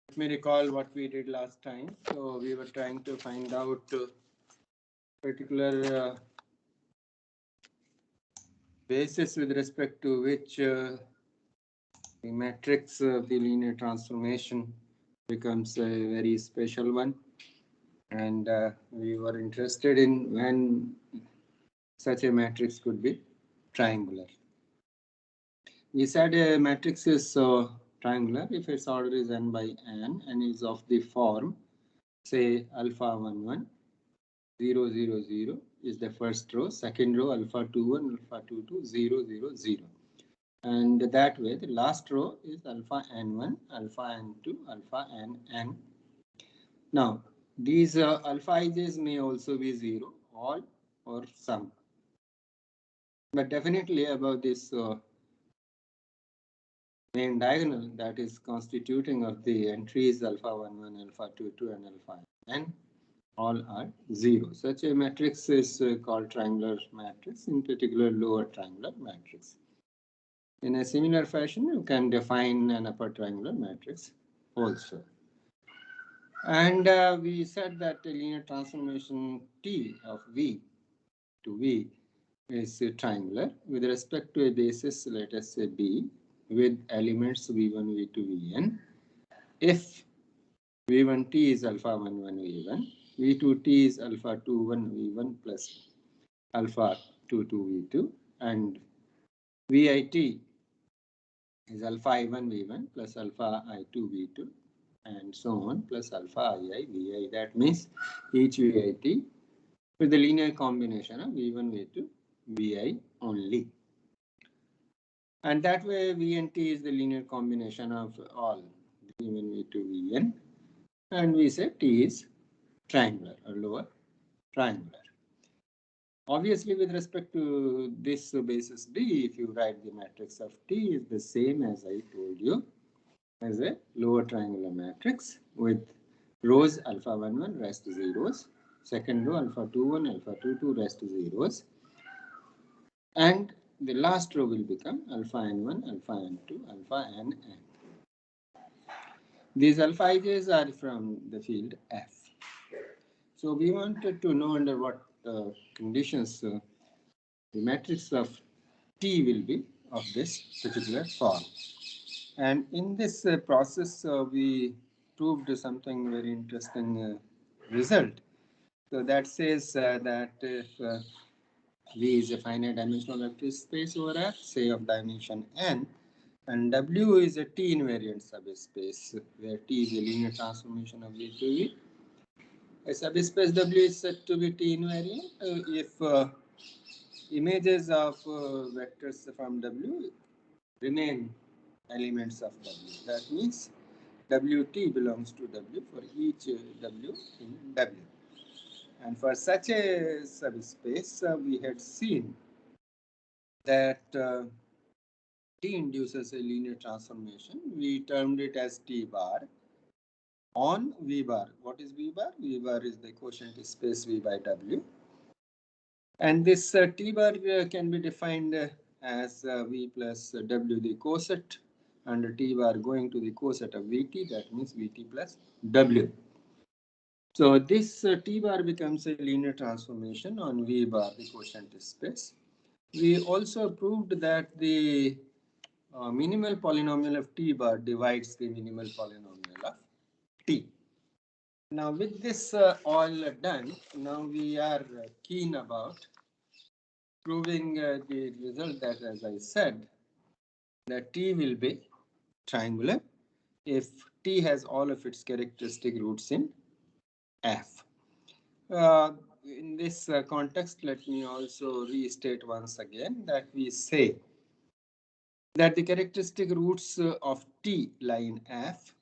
Let me recall what we did last time. So we were trying to find out particular basis with respect to which the matrix of the linear transformation becomes a very special one. And we were interested in when such a matrix could be triangular. We said a matrix is triangular if its order is n by n and is of the form, say alpha 1 1 0 0 0 is the first row, second row alpha 2 1 alpha 2 2 0 0 0, and that way the last row is alpha n1 alpha n2 alpha n. Now these alpha ij's may also be 0, all or some, but definitely above this main diagonal that is constituting of the entries alpha 1 1 alpha 2 2 and alpha n, all are 0. Such a matrix is called triangular matrix, in particular lower triangular matrix. In a similar fashion, you can define an upper triangular matrix also. And we said that the linear transformation T of V to V is triangular with respect to a basis, let us say B, with elements V1, V2, Vn. If V1T is alpha 1 1 V1, V2T is alpha 2 1 V1 plus alpha 2 2 V2, and VIT is alpha I1 V1 plus alpha I2 V2, and so on, plus alpha II Vi. That means each VIT with the linear combination of V1 V2 Vi only. And that way Vnt is the linear combination of all V1 V2 Vn, and we say T is triangular or lower triangular. Obviously, with respect to this basis B, if you write the matrix of T is the same as I told you as a lower triangular matrix with rows alpha 1 1 rest zeros, second row alpha 2 1 alpha 2 2 rest zeros, and the last row will become alpha n1 alpha n2 alpha nn. These alpha ij's are from the field F. So we wanted to know under what conditions the matrix of T will be of this particular form. And in this process, we proved something very interesting result. So that says that if V is a finite dimensional vector space over F, say of dimension n, and W is a T invariant subspace where T is a linear transformation of V to V. A subspace W is said to be T invariant if images of vectors from W remain elements of W. That means Wt belongs to W for each W in W. And for such a subspace, we had seen that T induces a linear transformation. We termed it as T bar on V bar. What is V bar? V bar is the quotient space V by W. And this T bar can be defined as V plus W the coset, and T bar going to the coset of Vt, that means Vt plus W. So this T bar becomes a linear transformation on V bar, the quotient space. We also proved that the minimal polynomial of T bar divides the minimal polynomial of T. Now with this all done, now we are keen about proving the result that, as I said, that T will be triangular if T has all of its characteristic roots in F. In this context, let me also restate once again that we say that the characteristic roots of T lie in F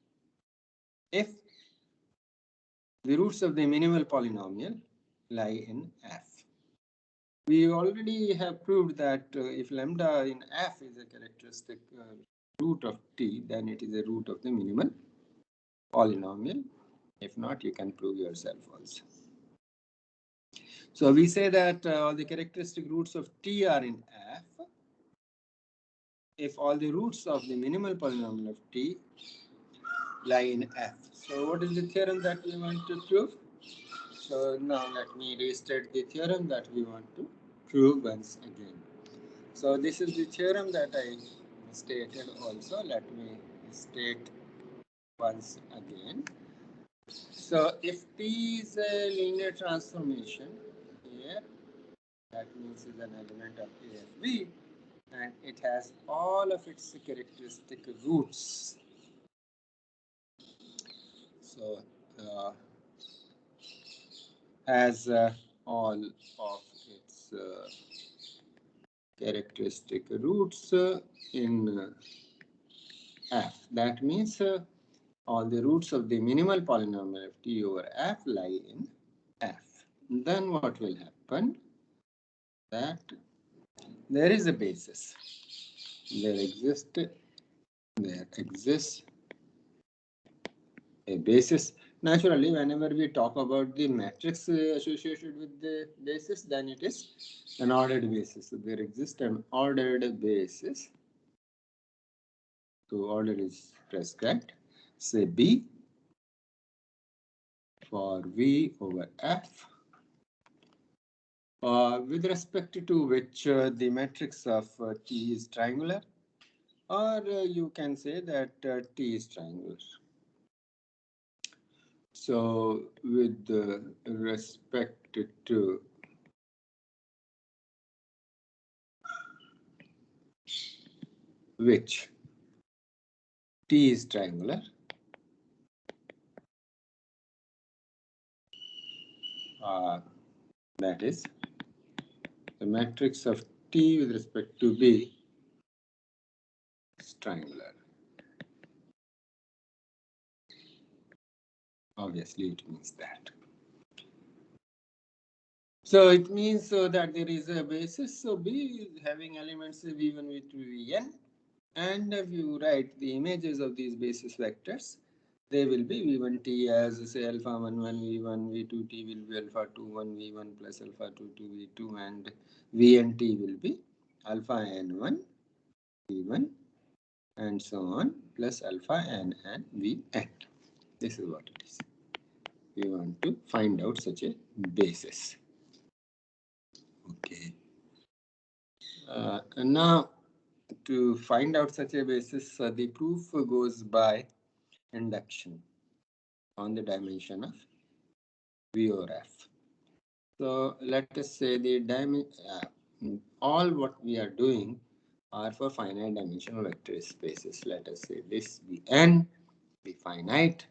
if the roots of the minimal polynomial lie in F. We already have proved that if lambda in F is a characteristic root of T, then it is a root of the minimal polynomial. If not, you can prove yourself also. So we say that all the characteristic roots of T are in F if all the roots of the minimal polynomial of T lie in F. So what is the theorem that we want to prove? So now let me restate the theorem that we want to prove once again. So this is the theorem that I stated also. Let me state once again. So if T is a linear transformation here, that means is an element of AFB, and it has all of its characteristic roots. So has all of its characteristic roots in F. That means all the roots of the minimal polynomial of T over F lie in F. Then what will happen? That there is a basis. There exists a basis. Naturally, whenever we talk about the matrix associated with the basis, then it is an ordered basis. So there exists an ordered basis. So order is prescribed. Say B for V over F, with respect to which the matrix of T is triangular, or you can say that T is triangular. So with respect to which T is triangular, that is the matrix of T with respect to B is triangular. Obviously, it means that. So it means that there is a basis. So B is having elements V1, V2, Vn. And if you write the images of these basis vectors, they will be V1t as say alpha 1, 1, V1, V2t will be alpha 2, 1, V1 plus alpha 2, 2, V2, and Vnt will be alpha n1, V1, and so on, plus alpha n and Vn. This is what it is. We want to find out such a basis. Okay. And now, to find out such a basis, the proof goes by induction on the dimension of V over F. So let us say the all what we are doing are for finite dimensional vector spaces. Let us say this be n, be finite.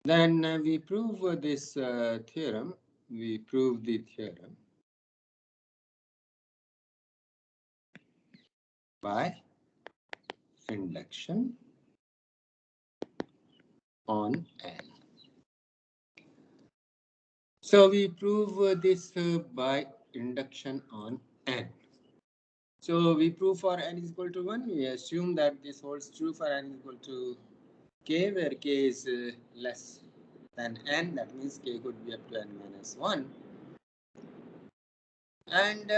Then we prove this theorem. We prove the theorem by induction on n. So we prove this by induction on n. So we prove for n is equal to 1. We assume that this holds true for n is equal to k, where k is less than n. That means k could be up to n minus 1. And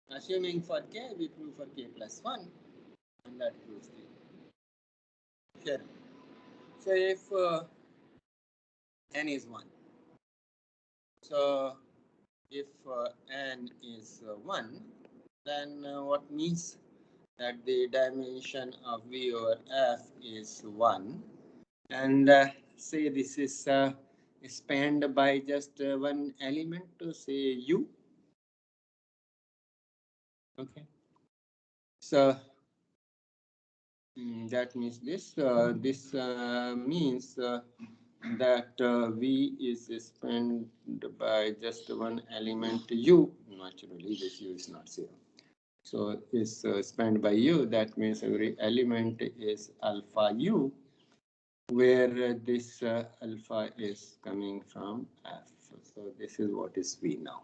assuming for k, we prove for k plus 1. And that proves the theorem. So if n is 1. So if n is 1, then what means that the dimension of V over F is 1. And say this is spanned by just one element, to say U. Okay. So that means this. This means that V is spanned by just one element U. Naturally, this U is not 0. So is spanned by U. That means every element is alpha U, where this alpha is coming from F. So this is what is V now.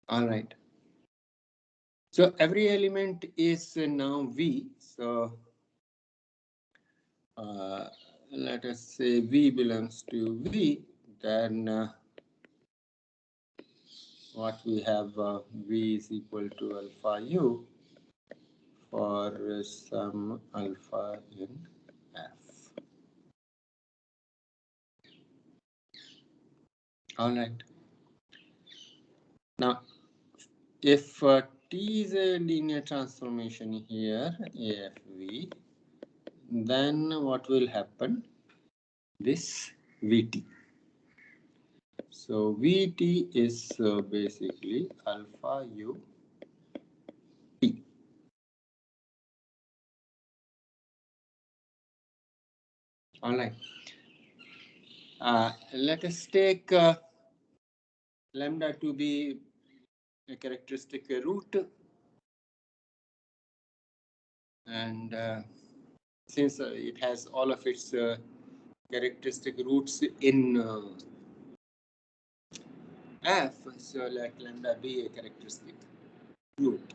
All right. So every element is now V. So let us say V belongs to V. Then what we have, V is equal to alpha U for some alpha in F. All right. Now, if T is a linear transformation here, AFV, then what will happen? This VT. So VT is basically alpha U T. All right. Let us take lambda to be a characteristic root, and since it has all of its characteristic roots in F, so let lambda be a characteristic root.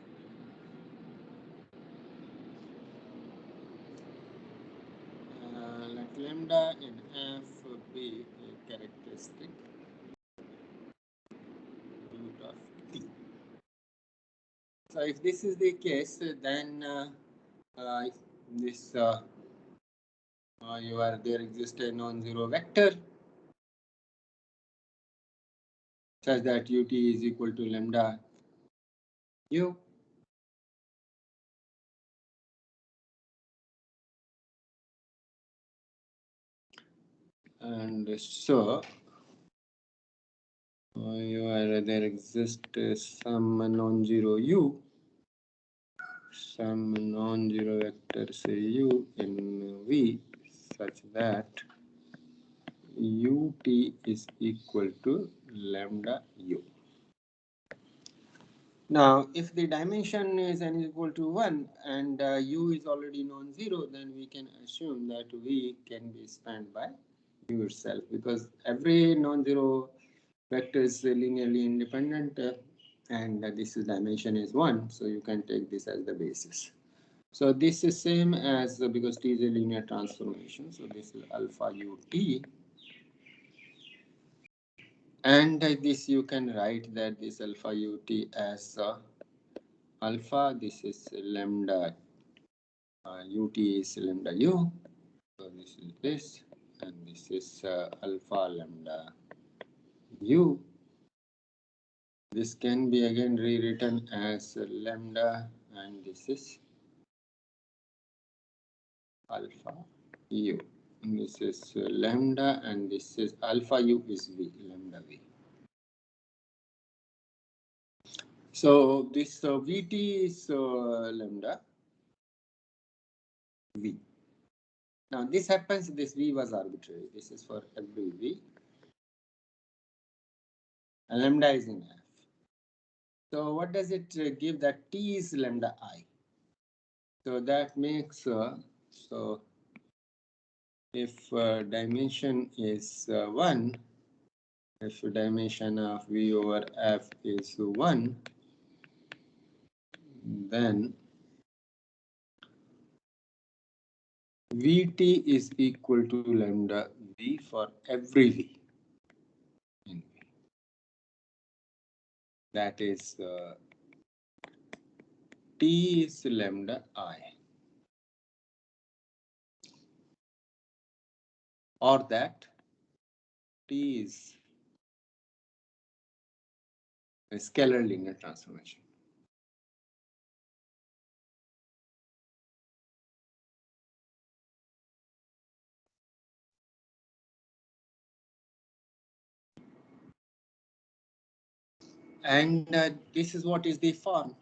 Let lambda in F be a characteristic root of T. So if this is the case, then this there exists a non-zero vector such that ut is equal to lambda u. And so there exists some non-zero u, some non-zero vector say u in V such that ut is equal to lambda u. Now, if the dimension is n is equal to 1 and u is already non-zero, then we can assume that V can be spanned by u itself, because every non-zero vector is linearly independent and this dimension is 1, so you can take this as the basis. So this is same as because T is a linear transformation, so this is alpha ut, and this you can write that this alpha ut as alpha, this is lambda ut is lambda u, so this is this, and this is alpha lambda u. This can be again rewritten as lambda, and this is alpha u. And this is lambda, and this is alpha u is v, lambda v. So this vt is lambda v. Now this happens, this v was arbitrary. This is for every v. And lambda is in F. So what does it give? That T is lambda I. So that makes, so if dimension is 1, if dimension of V over F is 1, then Vt is equal to lambda V for every V in V. That is T is lambda I. Or that T is a scalar linear transformation. And this is what is the form.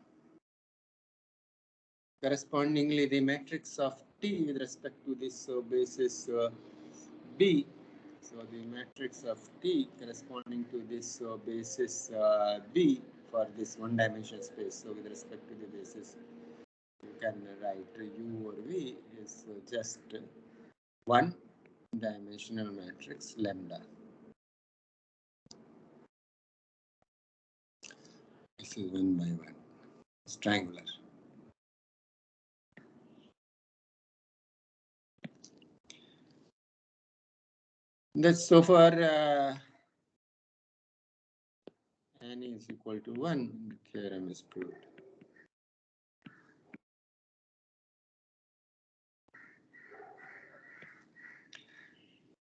Correspondingly, the matrix of T with respect to this basis B. So the matrix of T corresponding to this basis B for this one-dimensional space. So with respect to the basis, you can write U or V is just one-dimensional matrix lambda. This is 1 by 1. It's triangular. That's so far n is equal to 1, the theorem is proved.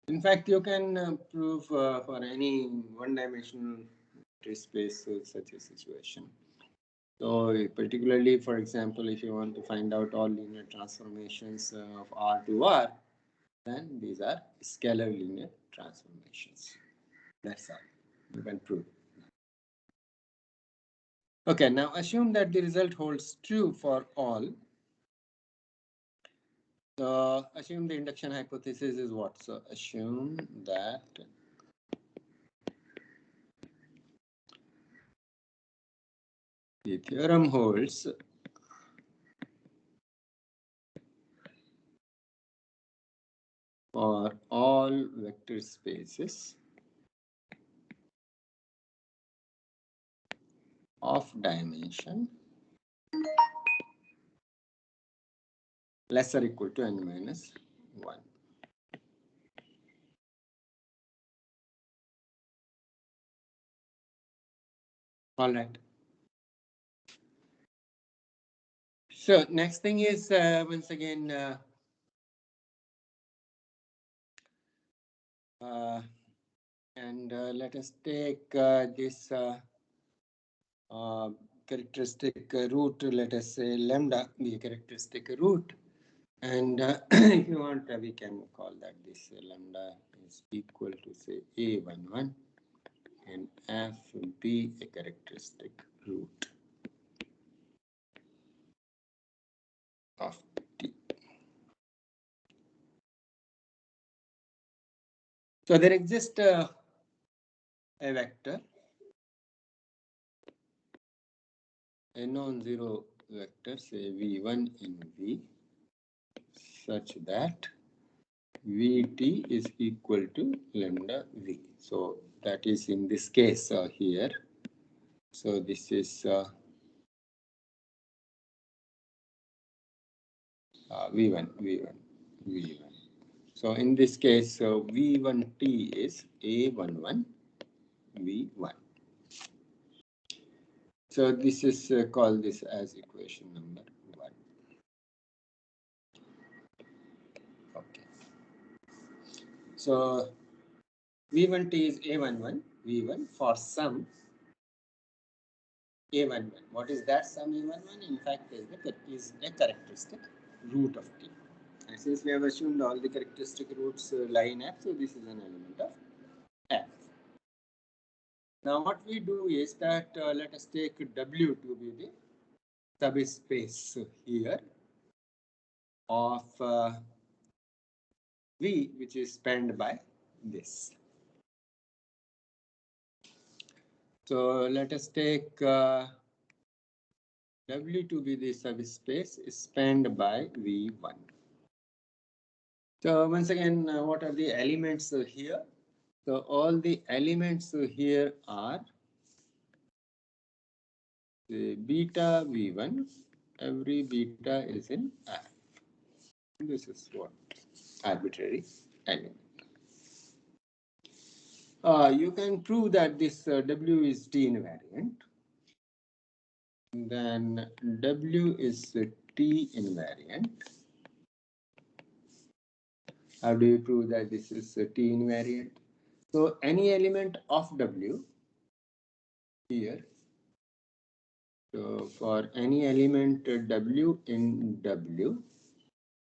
In fact, you can prove for any one-dimensional vector space such a situation. So particularly, for example, if you want to find out all linear transformations of R to R, then these are scalar linear transformations. That's all. You can prove. Okay, now assume that the result holds true for all. So assume the induction hypothesis is what? So assume that the theorem holds for all vector spaces of dimension less or equal to n minus 1. All right. So next thing is once again and let us take this characteristic root, let us say lambda be a characteristic root, and if you want we can call that this lambda is equal to say a11 and f be a characteristic root of T. So there exists a vector, a non-zero vector, say v1 in V, such that Vt is equal to lambda V. So that is in this case here. So this is V1. So in this case, V1t is A11 V1. So this is called this as equation number 1. Okay. So V1t is A11 V1 for some A11. What is that sum A11? In fact, is a characteristic root of T. And since we have assumed all the characteristic roots lie in F, so this is an element of F. Now what we do is that let us take W to be the subspace here of V, which is spanned by this. So let us take W to be the subspace spanned by V1. So once again, what are the elements here? So all the elements here are the beta V1. Every beta is in F. This is what arbitrary element. You can prove that this W is T invariant. Then W is T invariant. How do you prove that this is T invariant? So any element of W here. So for any element W in W,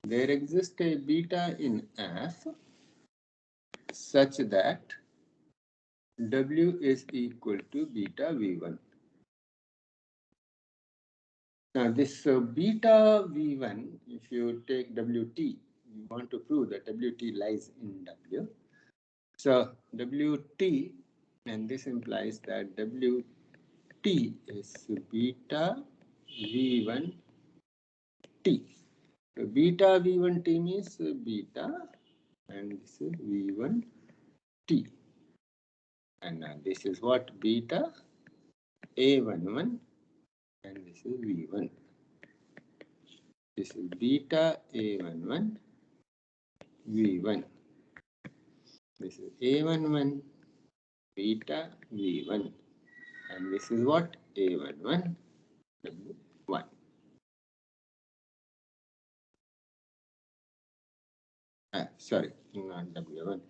there exists a beta in F such that W is equal to beta V1. Now this beta V1, if you take WT, you want to prove that WT lies in W. So WT, and this implies that WT is beta V1T. So beta V1T means beta, and this is V1T. And this is what? Beta A11, and this is V1. This is beta A11 V1. This is A11 beta V1. And this is what? A11 W1. Sorry, not W1.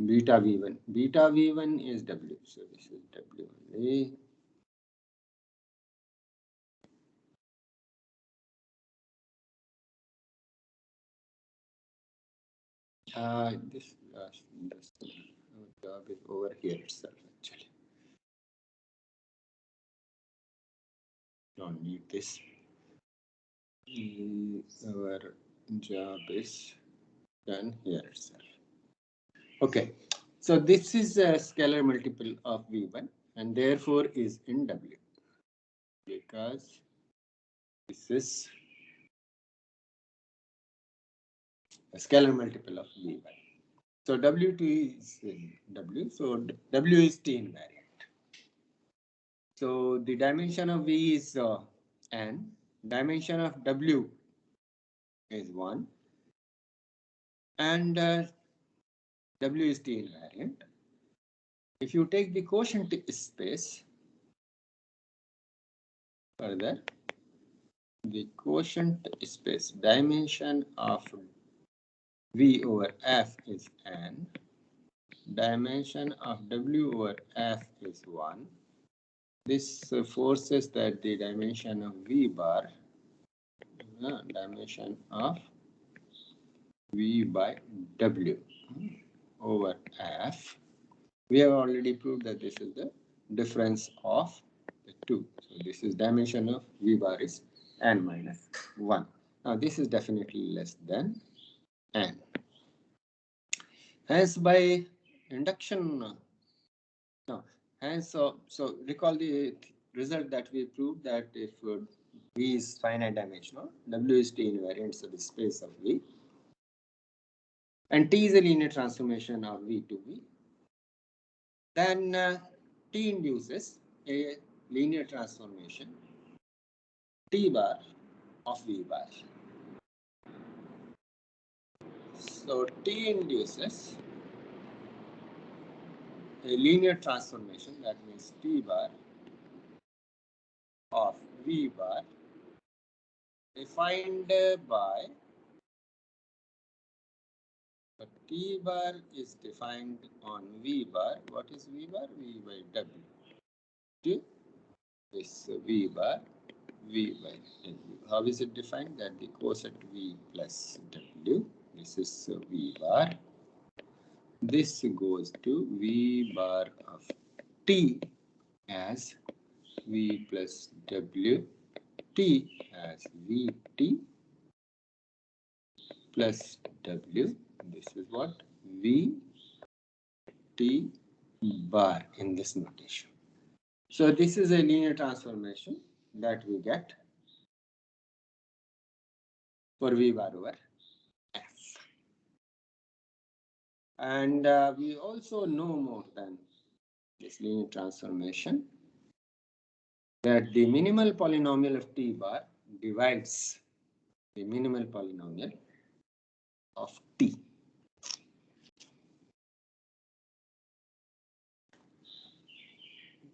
beta V1. Beta V1 is W. So this is W only. This job is over here itself actually. Don't need this. Our job is done here itself. Okay, so this is a scalar multiple of V1 and therefore is in W because this is a scalar multiple of V1. So W2 is in W, so W is T invariant. So the dimension of V is N, dimension of W is 1, and W is T invariant. If you take the quotient space further, the quotient space dimension of V over F is N, dimension of W over F is 1. This forces that the dimension of V bar, dimension of V by W over F. We have already proved that this is the difference of the two. So this is dimension of V bar is N minus 1. Now this is definitely less than N. Hence by induction, no, hence so recall the result that we proved that if V is finite dimensional, W is T invariant, so the space of V, and T is a linear transformation of V to V, then T induces a linear transformation T bar of V bar. So T induces a linear transformation, that means T bar of V bar defined by, but T bar is defined on V bar. What is V bar? V by W. To this V bar, V by W. How is it defined? That the quotient V plus W. This is V bar. This goes to V bar of T as V plus W, T as Vt plus W. This is what? V T bar in this notation. So this is a linear transformation that we get for V bar over F. And we also know more than this linear transformation that the minimal polynomial of T bar divides the minimal polynomial of T.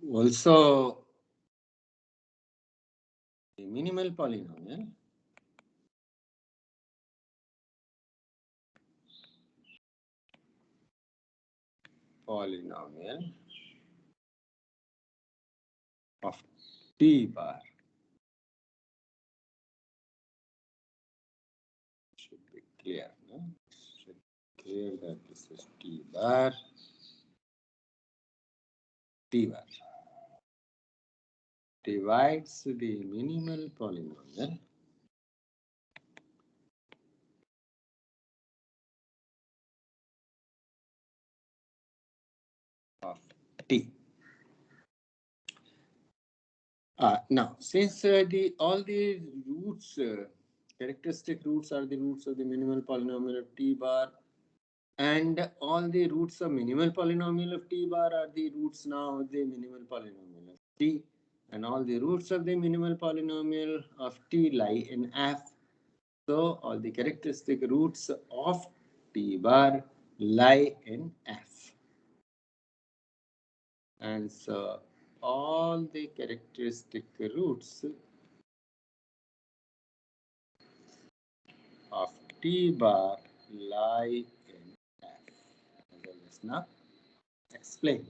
Also, the minimal polynomial of T bar should be clear. No? Should be clear that this is T bar. T bar divides the minimal polynomial of T. Now, since all the roots, characteristic roots are the roots of the minimal polynomial of T bar, and all the roots of minimal polynomial of T bar are the roots now of the minimal polynomial of T, and all the roots of the minimal polynomial of T lie in F. So all the characteristic roots of T bar lie in F. And so all the characteristic roots of T bar lie in F. just now explained.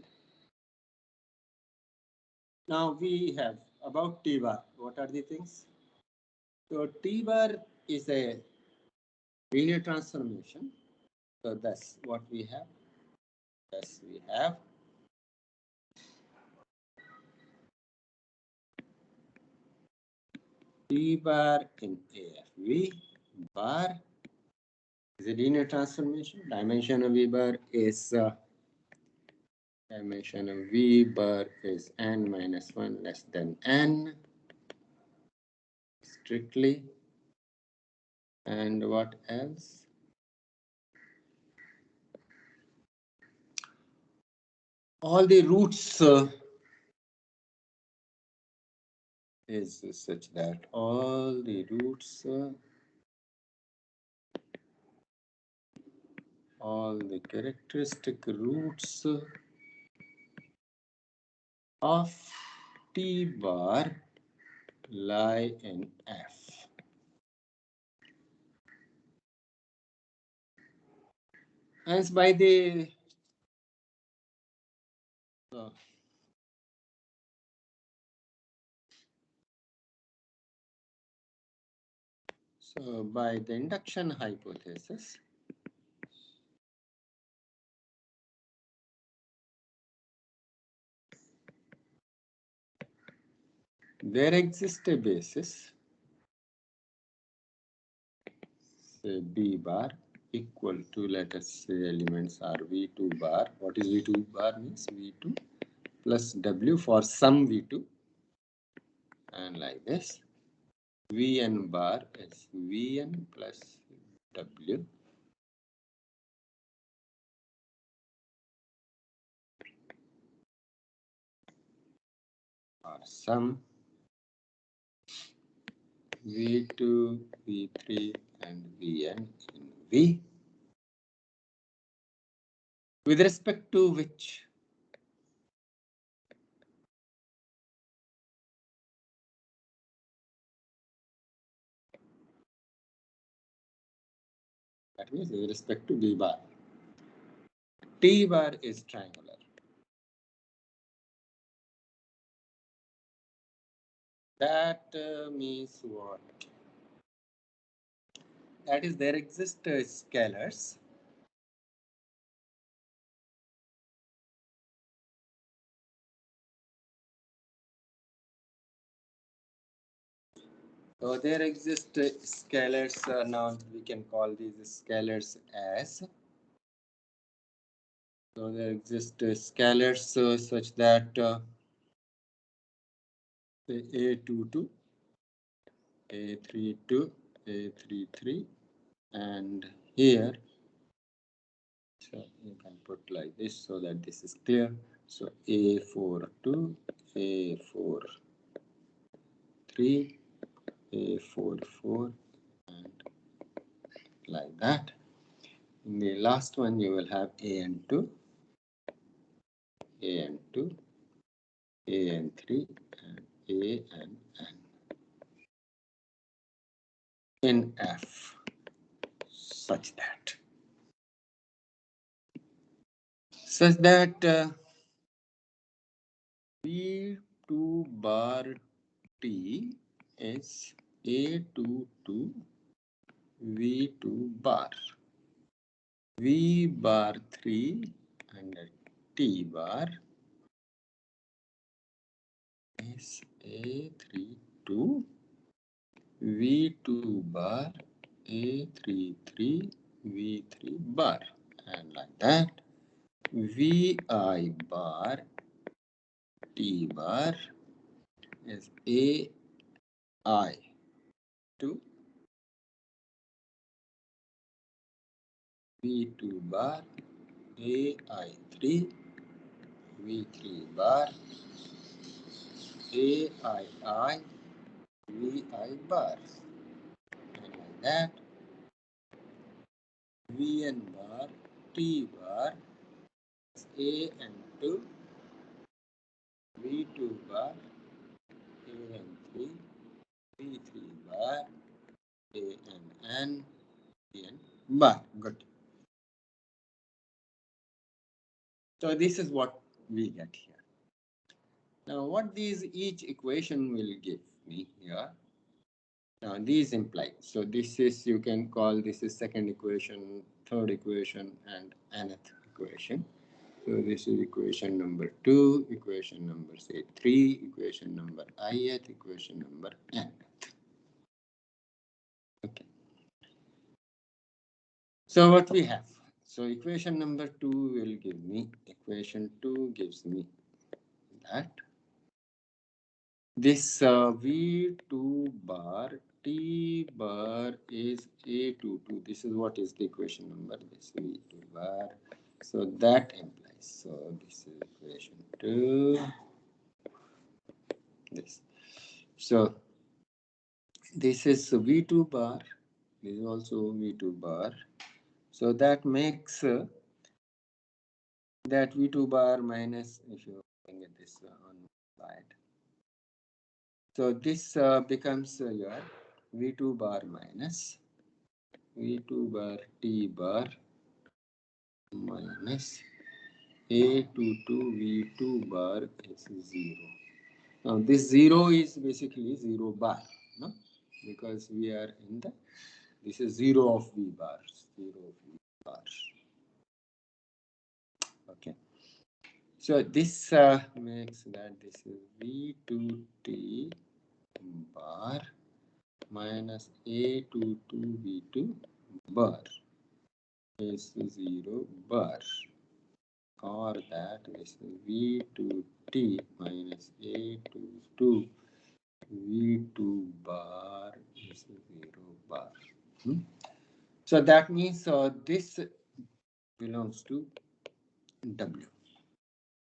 Now we have about T bar. What are the things? So T bar is a linear transformation. So that's what we have. Thus we have T bar in AF. V bar is a linear transformation. Dimension of V bar is dimension of V bar is n minus 1 less than n strictly. And what else? All the roots is such that all the roots, all the characteristic roots of T bar lie in F. Hence, by the so by the induction hypothesis, there exists a basis, say B bar equal to, let us say, elements are V2 bar. What is V2 bar means? V2 plus W for some V2, and like this. Vn bar is Vn plus W or some V2, V3 and Vn in V, with respect to which that means with respect to B bar. T bar is triangular. That means what? That is, there exist scalars so there exist scalars, now we can call these scalars as, so there exist scalars such that say A22, A32, A33, and here, so you can put like this so that this is clear. So A42, A43, A44, and like that. In the last one, you will have AN2, AN2, AN3, and A and N in F, such that V2 bar T is A22 V2 bar. V bar 3 and T bar is A32 V2 bar A33 V3 bar, and like that. Vi bar T bar is AI2 V2 bar AI3 V3 bar AII VI bar, and like that. Vn bar T bar is AN2 V2 bar AN3 V3 bar ANN Vn bar. Good. So this is what we get here. Now what these each equation will give me here. Now these imply. So this is, you can call this is second equation, third equation, and nth equation. So this is equation number 2, equation number say 3, equation number ith, equation number nth. Okay. So what we have? So equation number 2 will give me, equation 2 gives me that this V2 bar T bar is A22. This is what is the equation number, this V2 bar. So that implies, so this is equation 2, this. So this is V2 bar, this is also V2 bar. So that makes that V2 bar minus, if you get this on slide. So this becomes your V2 bar minus V2 bar T bar minus A22 V2 bar is 0. Now this 0 is basically 0 bar, no? Because we are in the, this is 0 of V bars, 0 of V bars. Okay. So this makes that this is V2T bar minus A22 V2 bar is 0 bar, or that is V2T minus A22 V2 bar is 0 bar. So that means this belongs to W.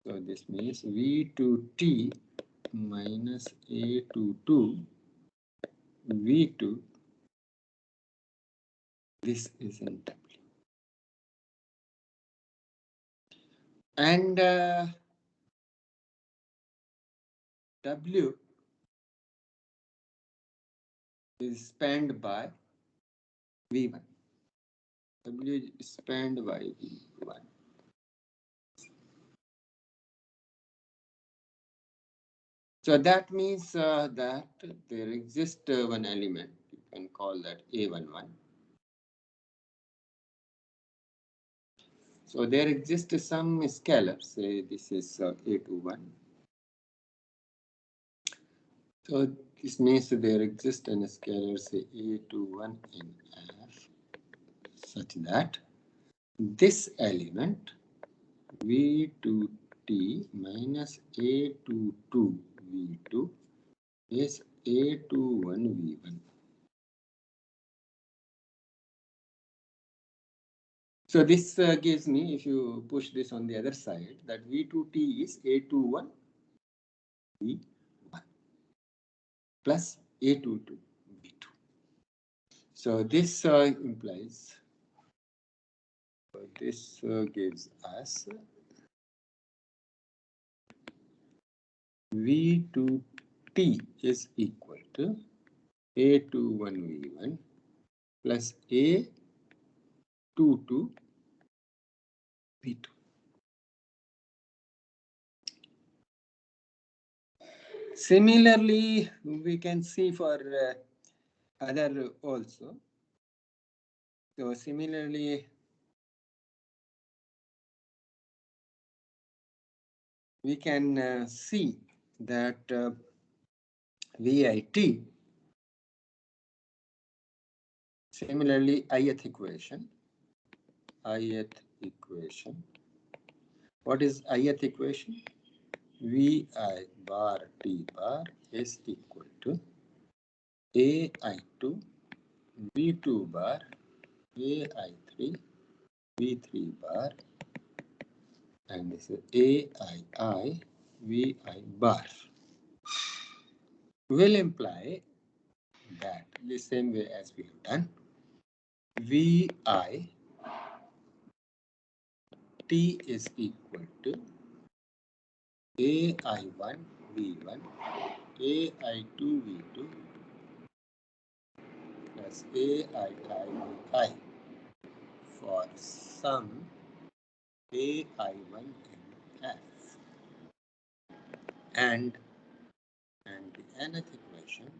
So this means V2T minus A22 V2, this is in W. And W is spanned by V1. W is spanned by V1. So that means that there exists one element, you can call that A11. So there exists some scalar, say this is A21. So this means there exists a scalar, say A21 in F, such that this element V2T minus A22 V2 is A21 V1. So this gives me, if you push this on the other side, that V2T is A21 V1 plus A22 V2. So this implies, this gives us V2T is equal to A21 V1 plus A22 V2. Similarly, we can see for other also. So similarly, we can see that VIT, similarly ith equation. What is ith equation? Vi bar T bar is equal to AI2 V2 bar AI3 V3 bar, and this is AII VI bar, will imply that the same way as we have done, VI T is equal to AI1 V1 AI2 V2 plus AII VI for some AI1 and F. And the nth equation,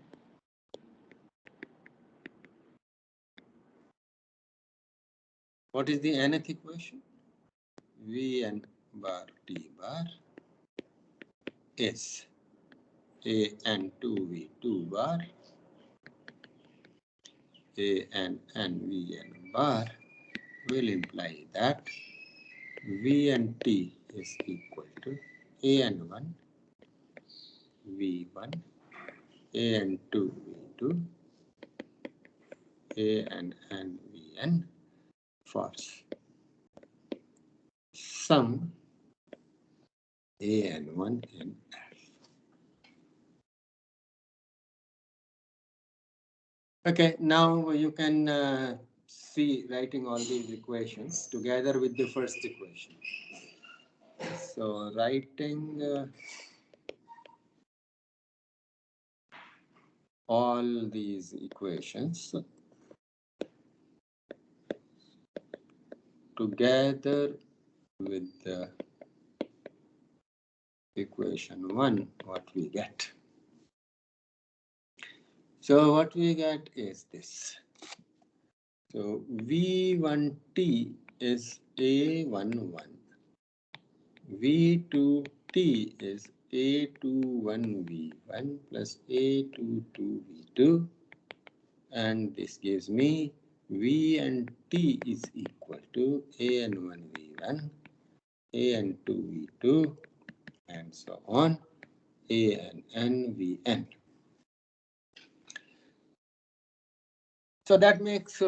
what is the nth equation? Vn bar t bar is an2v2 bar an bar will imply that Vnt is equal to an1 v1 an2 v2 an vn for sum an1 in F. Okay, now you can see writing all these equations together with the first equation. So writing all these equations together with the equation 1, what we get. So what we get is this. So V1t is A11. V2t is A21V1 plus A22V2. And this gives me V and T is equal to A1V1, A2V2, and so on, ANVN. So that makes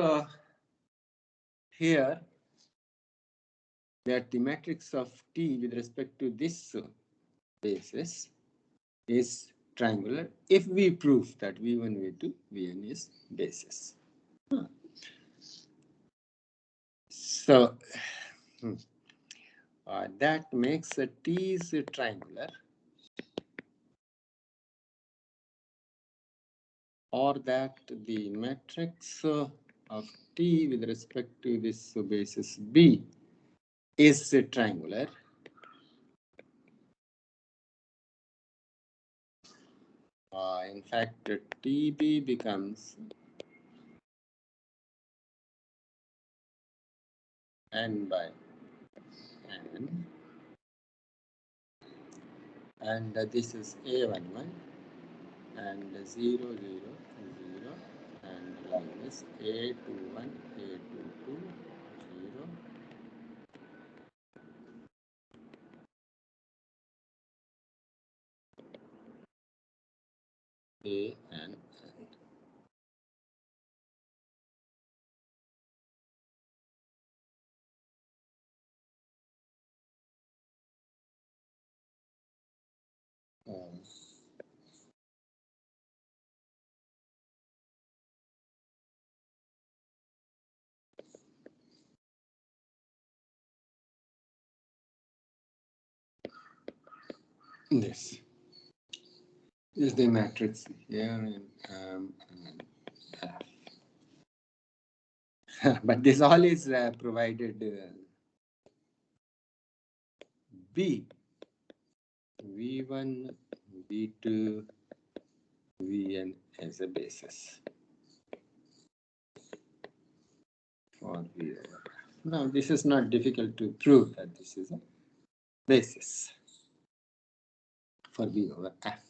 here that the matrix of T with respect to this basis is triangular if we prove that V1, V2, Vn is basis. So that makes T is triangular, or that the matrix of T with respect to this basis B is triangular. In fact, TB becomes n by n, and this is A11 and 0, 0, 0, and minus A21, A22, 0, A and N. This is the matrix here in F. But this all is provided B, V1, V2, Vn as a basis for V over F. Now, this is not difficult to prove that this is a basis for V over F.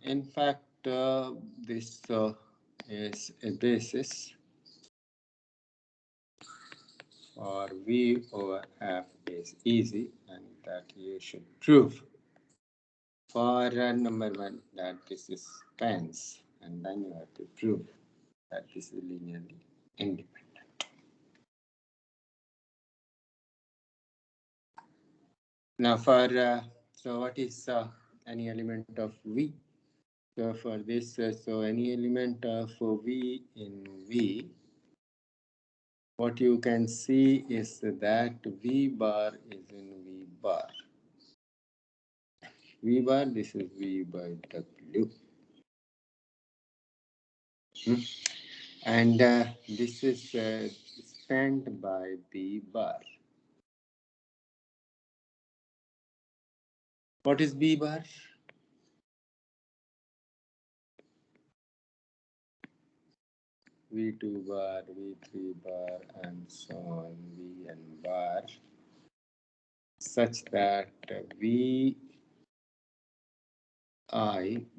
In fact, this is a basis for V over F is easy, and that you should prove. For number 1, that this is spans, and then you have to prove that this is linearly independent. Now for, so what is any element of V? So for this, so any element of V in V, what you can see is that V bar is in V bar. V bar, this is V by W. And this is spanned by B bar. What is B bar? V2 bar, V3 bar, and so on, Vn bar, such that Vi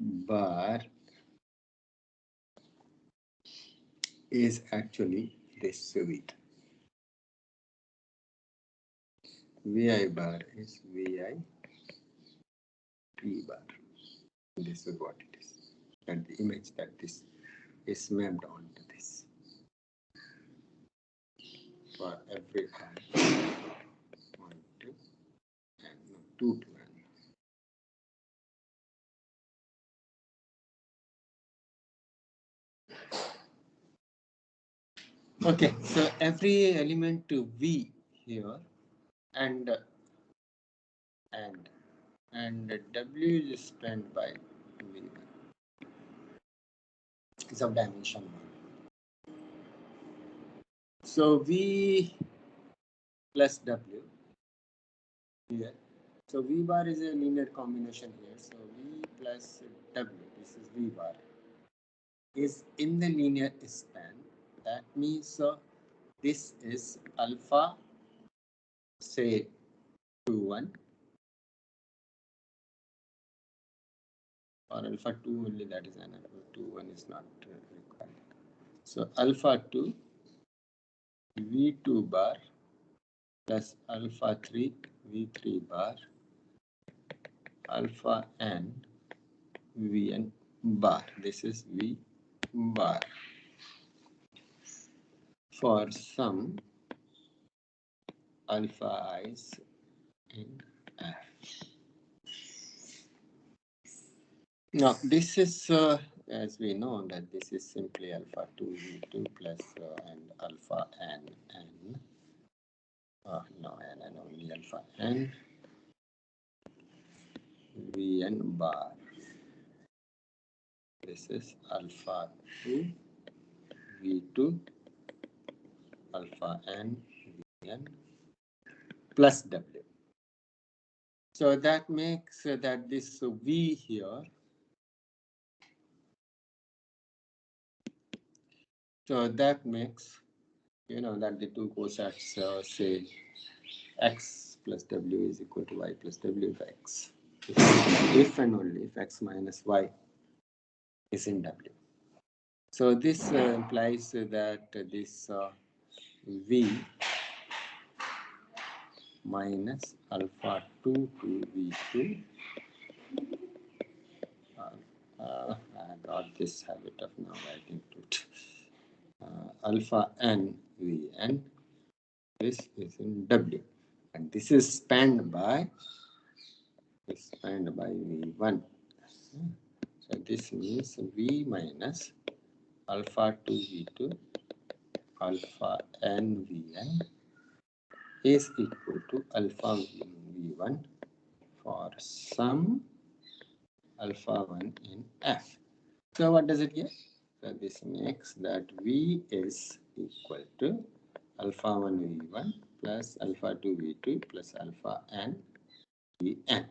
bar is actually this V. Vi bar is Vi T bar. This is what it is. And the image that this is mapped onto this for every eye. 1, 2, and no, 2 to n. Okay, so every element to V here and W is spanned by V. It's of dimension 1. So V plus W here. So V bar is a linear combination here. So V plus W, this is V bar, is in the linear span. That means this is alpha, say 2, 1, or alpha 2 only, that is an alpha 2, 1 is not required. So alpha 2, V2 bar plus alpha 3, V3 bar, alpha n, Vn bar. This is V bar for some alpha i's in F. Now, this is, as we know, that this is simply alpha 2 V2 plus and alpha n, no, n only alpha n, Vn bar. This is alpha 2 V2 alpha n Vn plus W. So that makes that this V here, so that makes, you know, that the two cosets say x plus W is equal to y plus W of x. If and only if x minus y is in W. So this implies that this V minus alpha 2 to V2. I got this habit of now writing it. Alpha n Vn. This is in W, and this is spanned by V1. So this means V minus alpha 2 V2 alpha n Vn is equal to alpha V1 for some alpha 1 in F. So what does it give? So this makes that V is equal to alpha 1 V1 plus alpha 2 V2 plus alpha n Vn.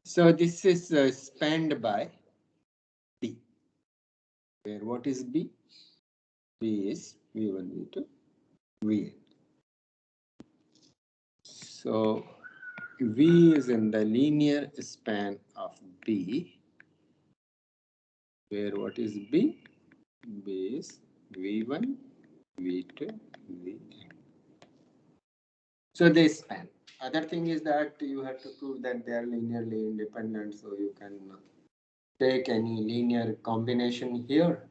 So this is spanned by B, where what is B? B is V1, V2, Vn. So V is in the linear span of B, where what is B? B is V1, V2, Vn. So they span. Other thing is that you have to prove that they are linearly independent, so you can take any linear combination here.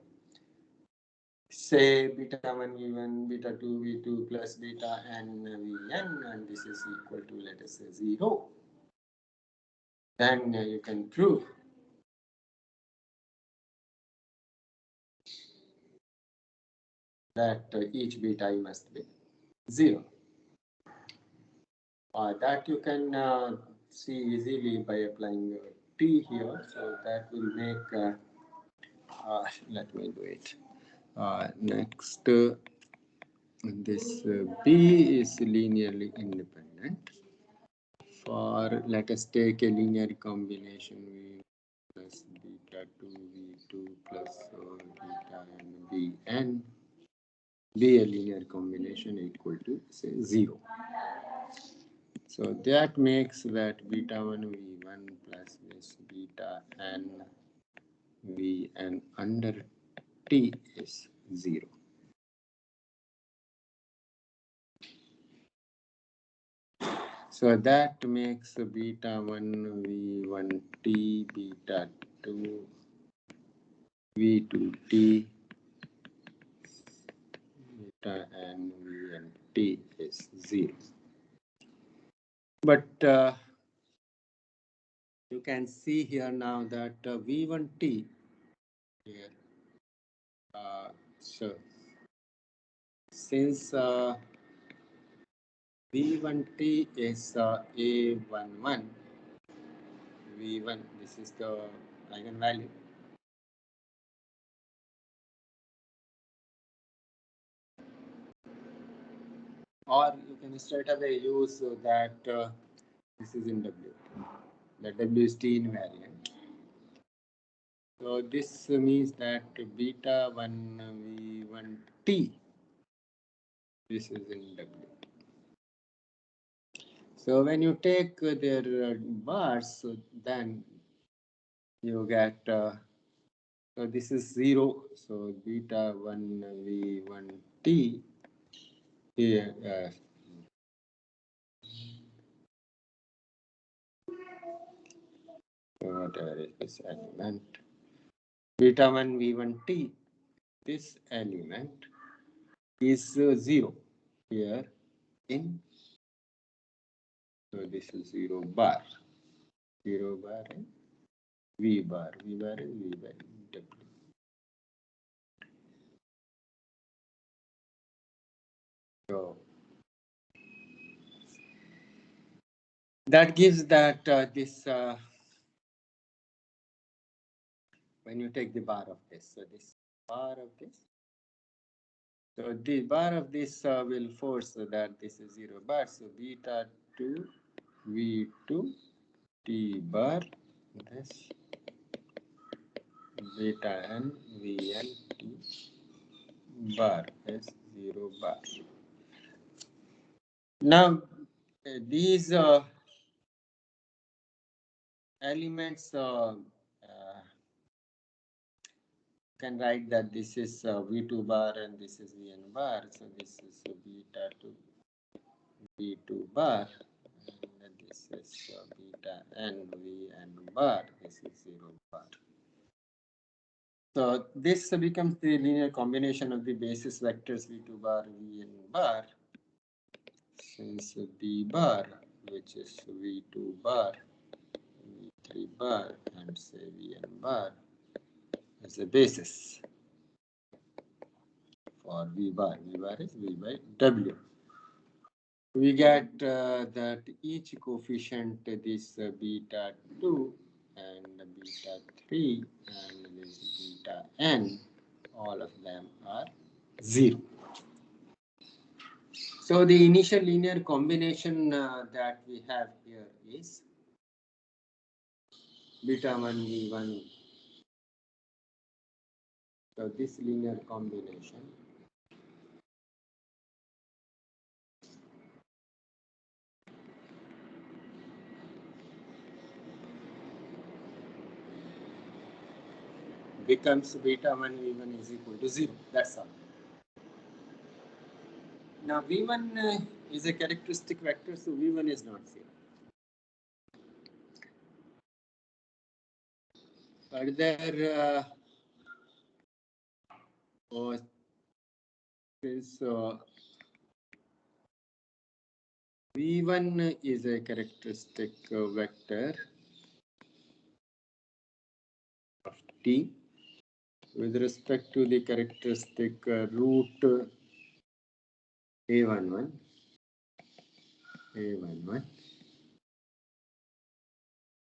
Say beta 1 V1, beta 2 V2 plus beta n Vn, and this is equal to, let us say, 0. Then you can prove that each beta I must be 0. That you can see easily by applying t here. So that will make, let me do it. Next, this B is linearly independent for, let us take a linear combination V plus beta 2 V2 plus beta and Vn be a linear combination equal to say 0. So that makes that beta 1 V1 plus this beta n Vn under T is 0. So that makes beta 1 V1 T beta 2 V2 T beta n Vn T is 0. But you can see here now that V1T here. So since V1T is A11, V1, this is the eigenvalue. Or you can straight away use that this is in W. The W is T invariant. So this means that beta 1 V1 T, this is in W. So when you take their bars, so then you get, so this is 0. So beta 1 V1 T here, whatever is this element, beta 1 V1 T, this element is 0 here in, so this is 0 bar, 0 bar and V bar, V bar is V by W. So that gives that this, when you take the bar of this, so this bar of this, so the bar of this will force that this is 0 bar, so beta 2 V2 T bar, this beta n Vn T bar is 0 bar. Now these elements can write that this is V2 bar and this is Vn bar. So this is beta 2 V2 bar and this is beta n Vn bar. This is 0 bar. So this becomes the linear combination of the basis vectors V2 bar, Vn bar. Since B bar, which is V2 bar, V3 bar, and say Vn bar as a basis for V bar. V bar is V by W. We get that each coefficient, this beta 2 and beta 3 and this beta n, all of them are 0. So the initial linear combination that we have here is beta 1 V1. So this linear combination becomes beta 1 V1 is equal to 0. That's all. Now V1 is a characteristic vector, so V1 is not 0. Further, since V1 is a characteristic vector of T with respect to the characteristic root A11,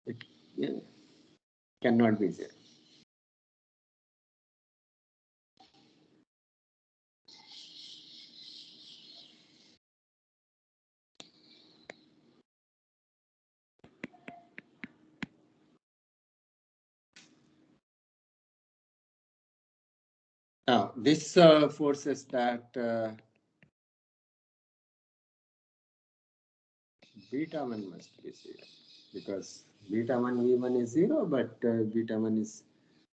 it cannot be 0. Now, this forces that beta 1 must be 0 because beta 1 V1 is 0, but beta 1 is,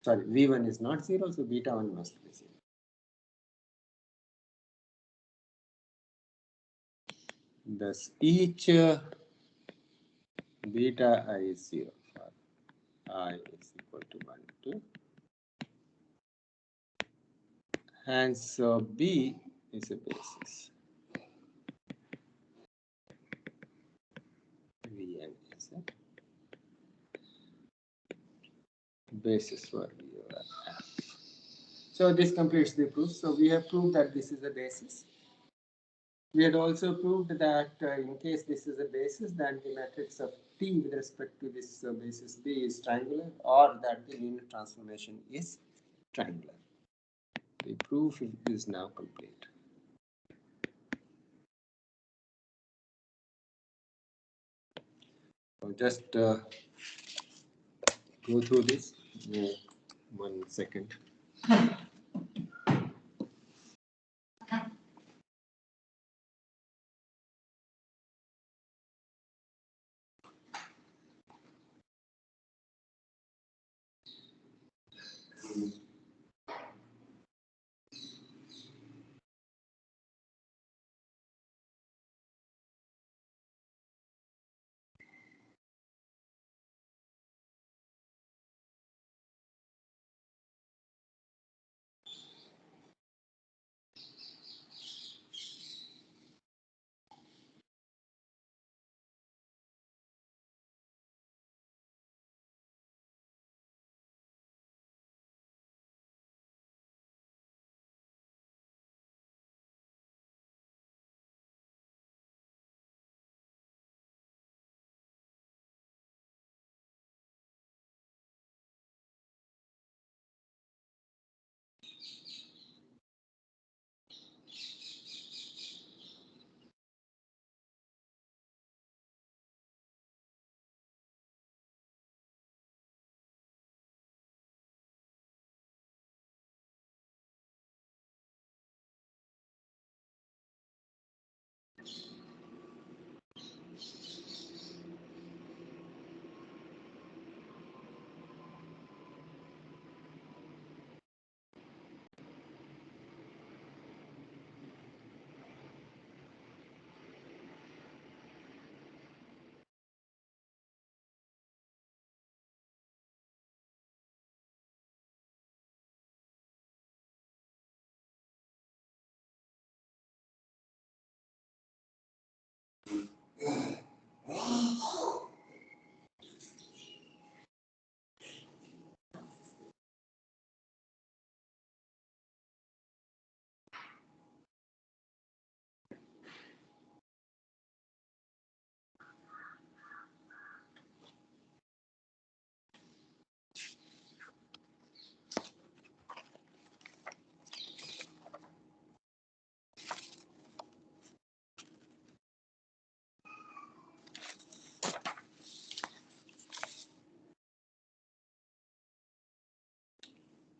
sorry, V1 is not 0, so beta 1 must be 0. Thus, each beta I is 0 for I is equal to 1, 2. Hence, B is a basis. Vn is a basis for V over F. So this completes the proof. So we have proved that this is a basis. We had also proved that in case this is a basis, then the matrix of T with respect to this basis B is triangular, or that the linear transformation is triangular. The proof is now complete. So just go through this. 1 second.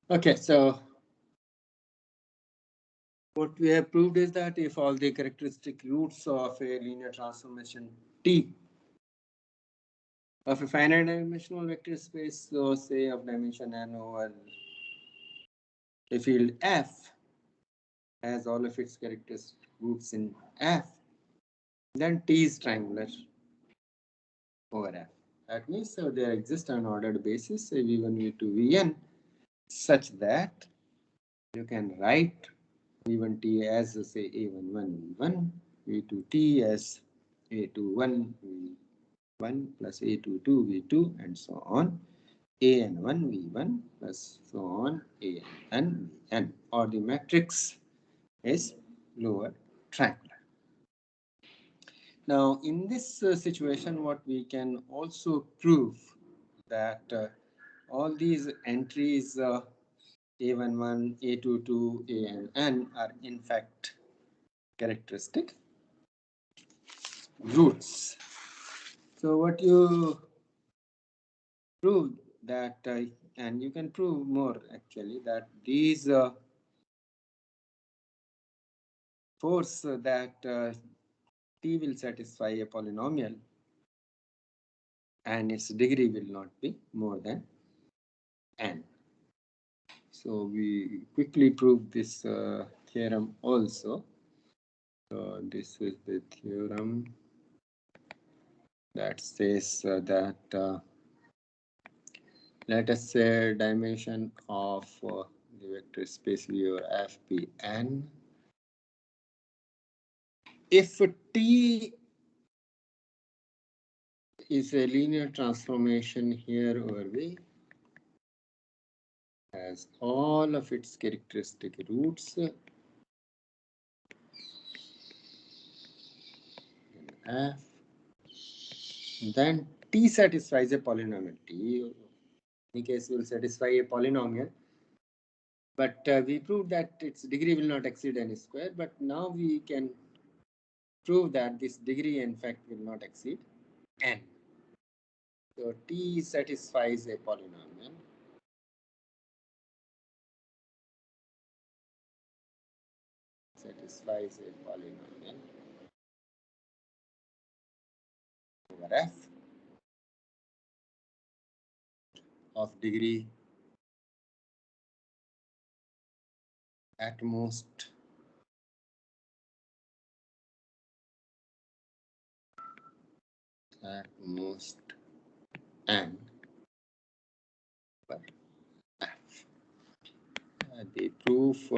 Okay, so what we have proved is that if all the characteristic roots of a linear transformation T of a finite dimensional vector space, so say of dimension n over a field F has all of its characteristic roots in F, then T is triangular over F. That means so there exists an ordered basis, say V1, V2, Vn, such that you can write V1T as say A11 V1, V2T as A21 V1 plus A22 V2, and so on. AN1 V1 plus so on AN Vn, or the matrix is lower triangular. Now, in this situation, what we can also prove that all these entries A11, A22, AN are in fact characteristic roots. So what you prove that, and you can prove more actually, that these force that T will satisfy a polynomial and its degree will not be more than n. So we quickly prove this theorem also. So this is the theorem that says that let us say dimension of the vector space V over F be n. If T is a linear transformation here over V, has all of its characteristic roots in F, then T satisfies a polynomial. T, in any case, will satisfy a polynomial. But we proved that its degree will not exceed n square. But now we can prove that this degree, in fact, will not exceed n. So T satisfies a polynomial. Satisfies a polynomial over F of degree at most n per F. The proof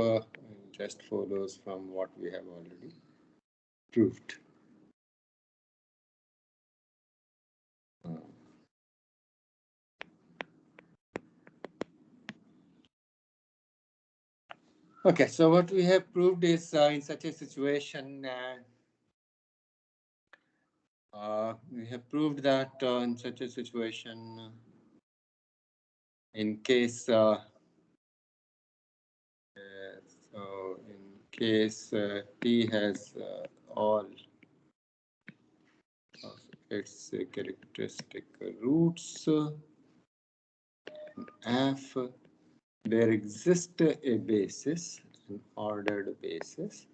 just follows from what we have already proved. Okay, so what we have proved is in such a situation, we have proved that in such a situation, in case so in case T has all of its characteristic roots F, there exists a basis, an ordered basis,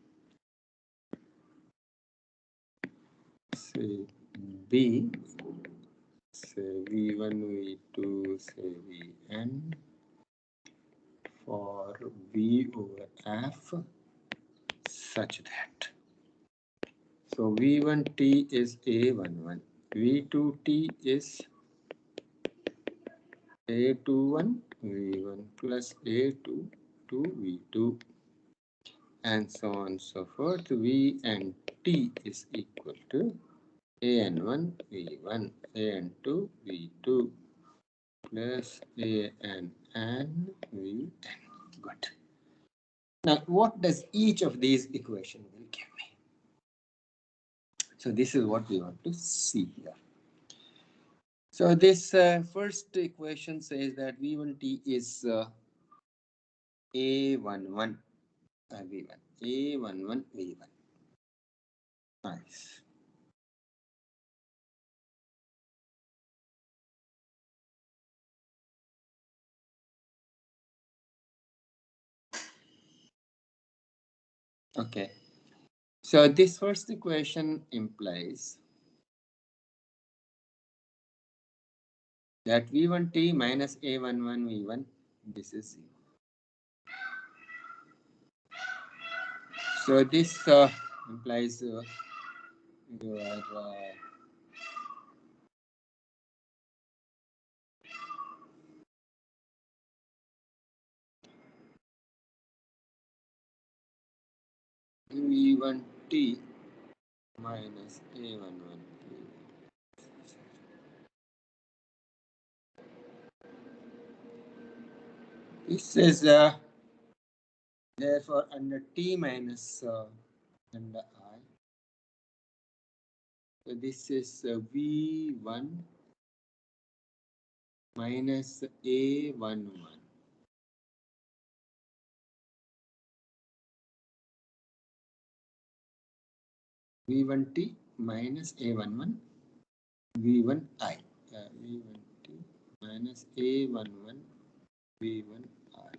say B, say V1, V2, say Vn, for V over F, such that. So V1T is A11, V2T is A21, V1 plus A2 to V2, and so on and so forth. V and T is equal to AN1 V1, AN2 V2 plus AN Vn. Good. Now, what does each of these equations will give me? So this is what we want to see here. So this first equation says that V1T is A11 V1, A11 V1. Nice. Okay. So this first equation implies that V1T minus A11 V1, this is 0. So this implies your V1T minus A11. This is therefore under T minus under I. So this is V1 minus A11. V1T minus A11 V1I. V1T minus A11 V1I.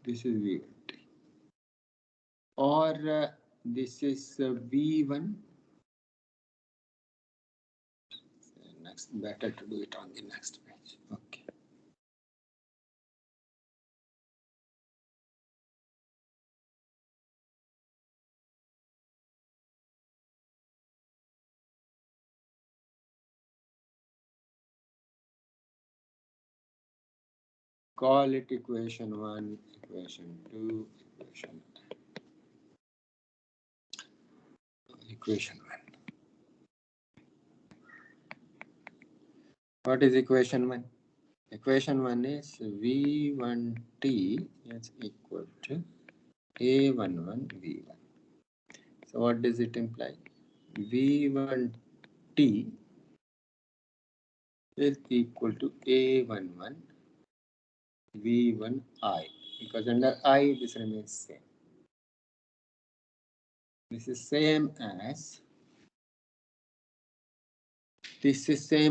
This is V1T. or this is V1. Next, better to do it on the next page. Okay. Call it equation 1, equation 2, equation 1. What is equation 1? Equation 1 is V1T is equal to A11 V1. So what does it imply? V1T is equal to A11 V1I, because under I this remains same. This is same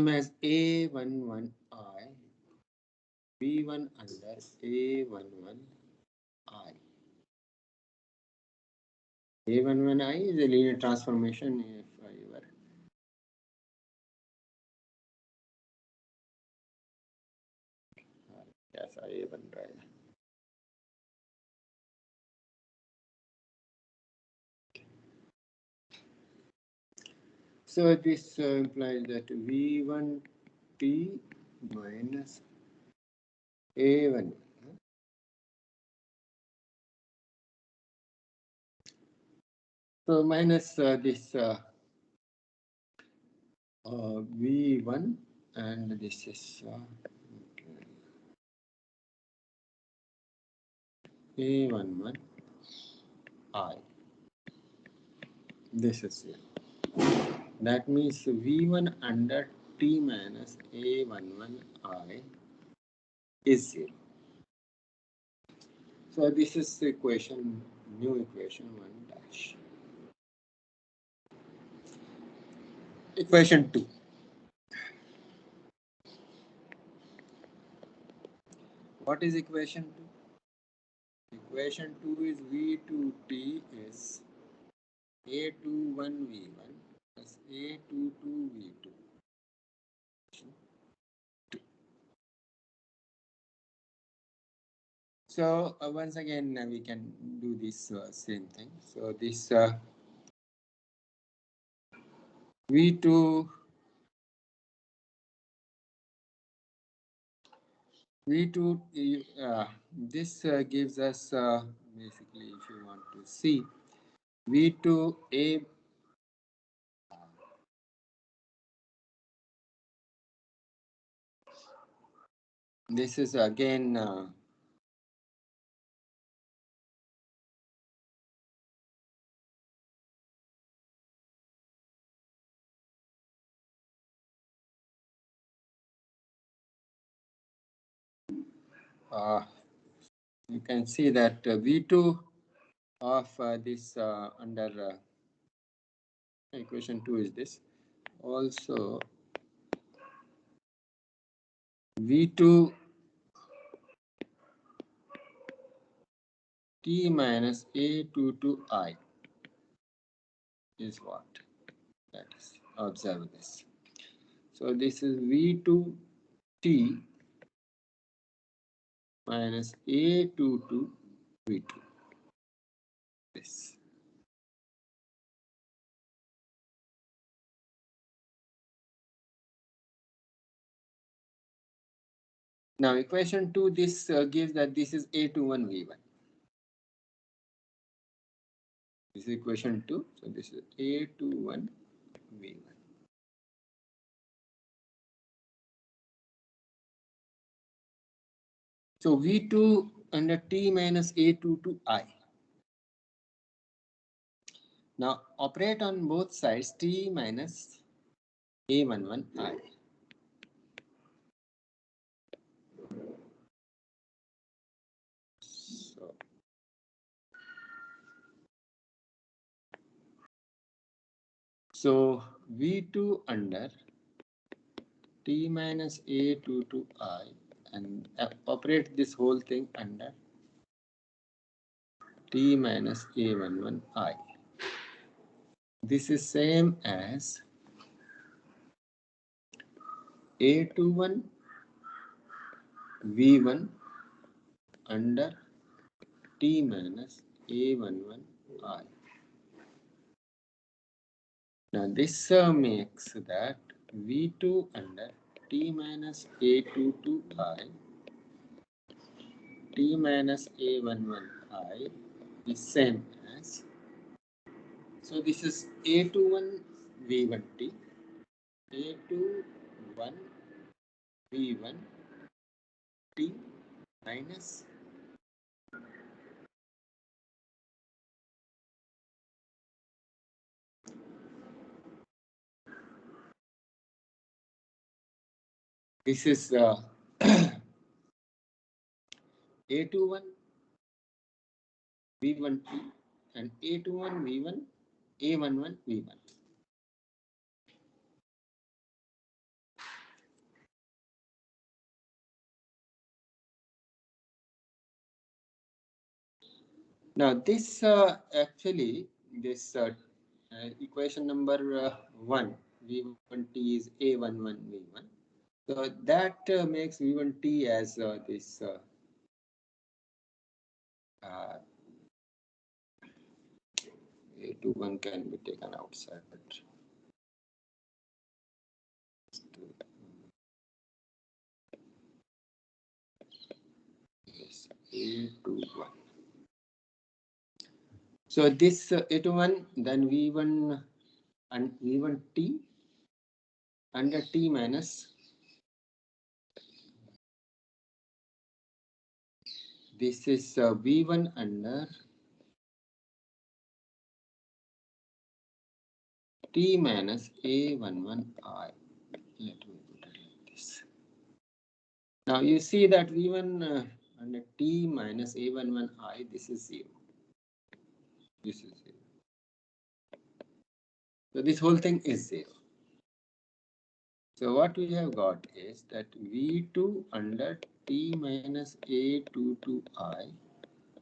as A11I V1 under A11I. A11I is a linear transformation if you were. Yes, A1 right. So this implies that V1T minus A1. So minus this V1 and this is A11I. This is 0. That means V1 under T minus A11I is 0. So this is the equation, new equation 1 dash. Equation 2. What is equation 2? Equation 2 is V2T is A21V1 plus A22V2. So once again we can do this same thing. So this V2 this gives us basically, if you want to see, V2A. This is again you can see that V2 of this under equation 2 is this. Also V2 T minus A22I is what? That is, observe this. So this is V2 T minus A22 V2. This. Now equation 2, this gives that this is A21 V1. This is equation 2. So this is A21 V1. So V2 under T minus A22I. Now operate on both sides T minus A11I. So V2 under T minus A22I and operate this whole thing under T minus A11I. This is same as A21 V1 under T minus A11I. Now this makes that V2 under T minus A22I, T minus A11I is same as, so this is A21 V1T, A21 V1T minus this is A21 V1T and A21 V1 A11 V1. Now this actually this equation number 1 V1T is A11 V1. So that makes V1T as this A21 can be taken outside. Yes, A21. So this A21 then V1 and V1T under T minus this is V1 under T minus A11I. Let me put it like this. Now you see that V1 under T minus A11I, this is 0. This is 0. So this whole thing is 0. So what we have got is that V2 under T minus A22I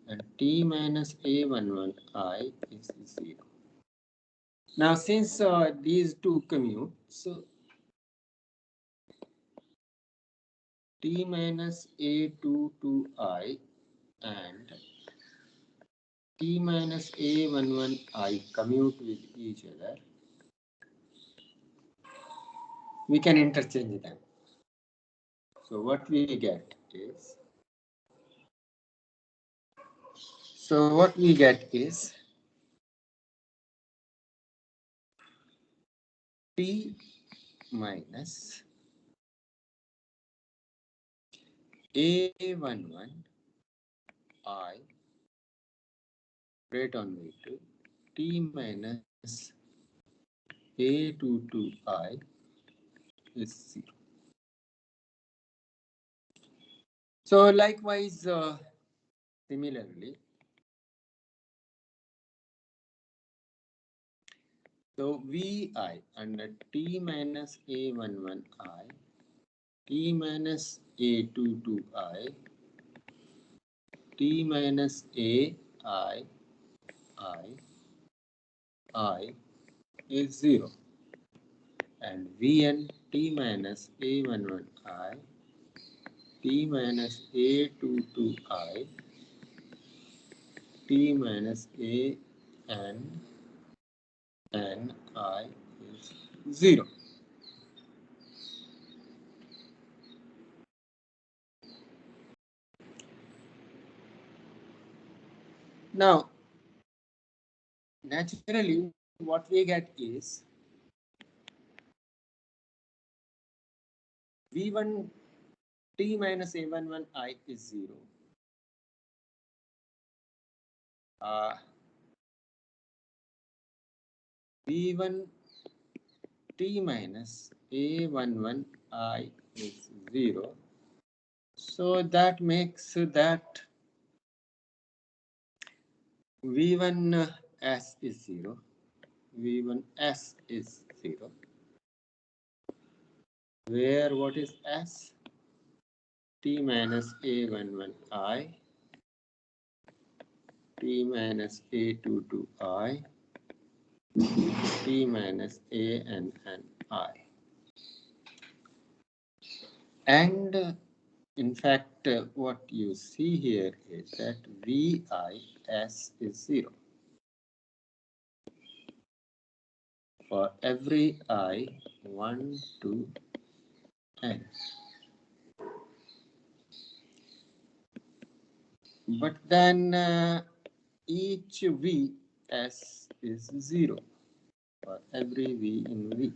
and T minus A11I is 0. Now since these two commute, so T minus A22I and T minus A11I commute with each other, we can interchange them. So what we get is, T minus A11I rate on V2, T minus A22I is 0. So likewise, similarly, so Vi under T minus A11I, T minus A22I, T minus I is 0. And Vn T minus A11I, T minus A22I, T minus N I is 0. Now, naturally, what we get is V1 T minus A11I is 0. V1 T minus A11I is 0. So that makes that V1S is 0. V1S is 0. Where what is S? T minus A11I t minus a2 to I, t minus a n I. And in fact, what you see here is that VIS is 0 for every I 1 to n. But then each VS is 0 for every V in V.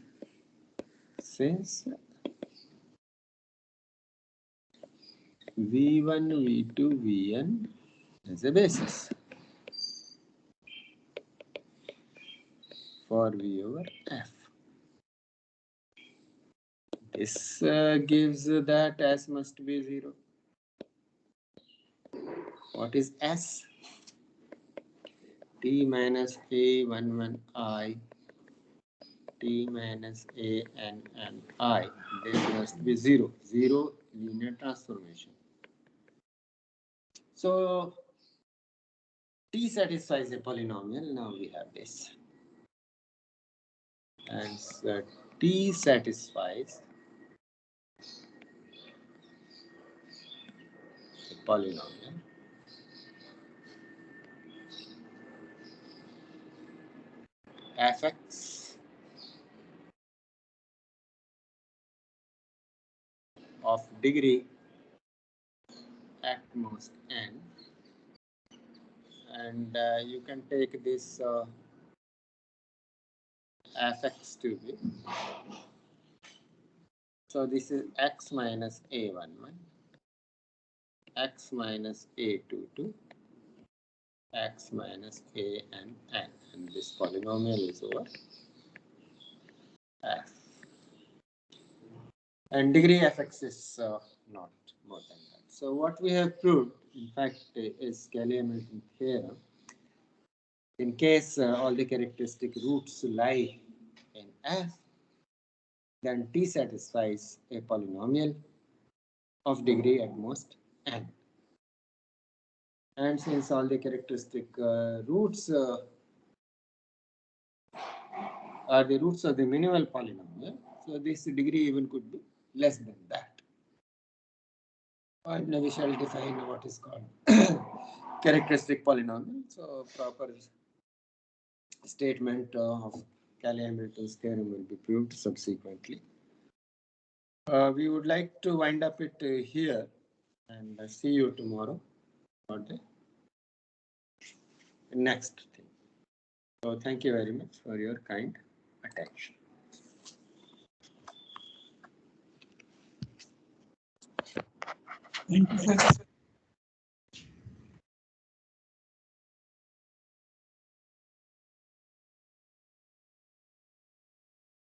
Since V1, V2, Vn is a basis for V over F. This gives that S must be 0. What is S? T minus A11I, T minus ANNI. This must be 0. 0 linear transformation. So T satisfies a polynomial. Now we have this. And so T satisfies a polynomial fx of degree at most n. And you can take this fx to be. So this is x minus a11, x minus a22, x minus a and n. And this polynomial is over f. And degree fx is not more than that. So what we have proved, in fact, is Cayley-Hamilton theorem. In case all the characteristic roots lie in f, then T satisfies a polynomial of degree at most n. And since all the characteristic roots are the roots of the minimal polynomial, so this degree even could be less than that. And we shall define what is called characteristic polynomial. So proper statement of Cayley-Hamilton's theorem will be proved subsequently. We would like to wind up it here and see you tomorrow for the next thing. So thank you very much for your kind attention. Thank you, sir.